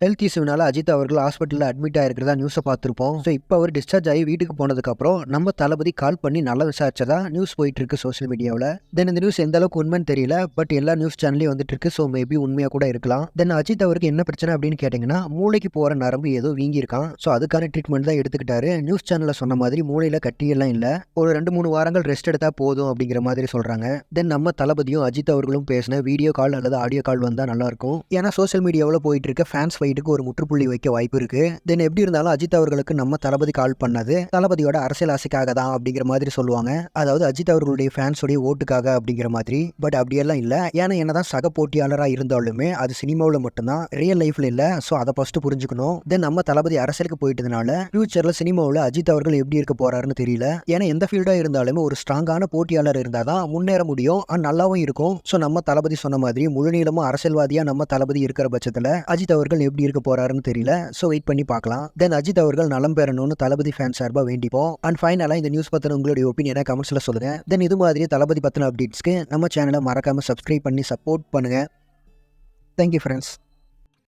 Health இஷ்யூனால Ajith அவர்கள் ஹாஸ்பிட்டலில் admit ஆயிருக்கிறதா நியூஸை பார்த்துருப்போம். ஸோ இப்போ அவர் டிஸ்சார்ஜ் ஆகி வீட்டுக்கு போனதுக்கப்புறம் நம்ம தளபதி கால் பண்ணி நல்லா விசாரிச்சதா நியூஸ் போயிட்டு இருக்கு சோஷியல் மீடியாவில். தென் இந்த நியூஸ் எந்த அளவுக்கு உண்மைன்னு தெரியல, பட் எல்லா நியூஸ் சேனல்லையும் வந்துட்டு இருக்கு. ஸோ மேபி உண்மையாக கூட இருக்கலாம். தென் அஜித் அவருக்கு என்ன பிரச்சனை அப்படின்னு கேட்டிங்கன்னா, மூளைக்கு போகிற நரம்பு ஏதோ வீங்கியிருக்கான். ஸோ அதுக்கான ட்ரீட்மெண்ட் தான் எடுத்துக்கிட்டாரு. நியூஸ் சேனலில் சொன்ன மாதிரி மூளையில் கட்டியெல்லாம் இல்லை, ஒரு 2-3 வாரங்கள் ரெஸ்ட் எடுத்தால் போதும் அப்படிங்கிற மாதிரி சொல்கிறாங்க. தென் நம்ம தளபதியும் அஜித் அவர்களும் பேசின வீடியோ கால் அல்லது ஆடியோ கால் வந்தால் நல்லாயிருக்கும். ஏன்னா சோஷியல் மீடியாவில் போயிட்டு இருக்க ஃபேன்ஸ் ஃபைட்டுக்கு ஒரு முற்றுப்புள்ளி வைக்க வாய்ப்பு இருக்கு. தென் எப்படி இருந்தாலும் அஜித் அவர்களுக்கு நம்ம தளபதி கால் பண்ணது தளபதியோட அரசியல் ஆசைக்காக தான் அப்படிங்கிற மாதிரி சொல்லுவாங்க. அதாவது அஜித் அவர்களுடைய ஃபேன்ஸோடைய ஓட்டுக்காக அப்படிங்கிற மாதிரி. பட் அப்படியெல்லாம் இல்லை. ஏன்னா என்னதான் சக போட்டியாளராக இருந்தாலுமே அது சினிமாவில் மட்டும்தான், ரியல் லைஃப்ல இல்லை. ஸோ அதை ஃபர்ஸ்ட் புரிஞ்சுக்கணும். தென் நம்ம தளபதி அரசியலுக்கு போயிட்டதுனால ஃபியூச்சர்ல சினிமாவில் அஜித் அவர்கள் எப்படி இருக்க போறாருன்னு தெரியல. ஏன்னா எந்த ஃபீல்டா இருந்தாலுமே ஒரு ஸ்ட்ராங்கான போட்டியாளர் இருந்தால் தான் முன்னேற முடியும், நல்லாவும் இருக்கும். ஸோ நம்ம தளபதி சொன்ன மாதிரி முழு நீளமும் அரசியல்வாதியா நம்ம தளபதி இருக்கிற பட்சத்தில் அஜித் அவர்கள் எப்படி இருக்க போறாருன்னு தெரியல. ஸோ வெயிட் பண்ணி பார்க்கலாம். தென் அஜித் அவர்கள் நலம் பெறணும்னு தளபதி ஃபேன் சார்பாக வேண்டிப்போம். அண்ட் ஃபைனலாக இந்த நியூஸ் பற்றின உங்களுடைய ஒப்பீனியனை கமெண்ட்ஸில் சொல்லுங்க. தென் இது மாதிரி தளபதி பற்றின அப்டேட்ஸ்க்கு நம்ம சேனலை மறக்காம சப்ஸ்கிரைப் பண்ணி சப்போர்ட் பண்ணுங்க. Thank you friends.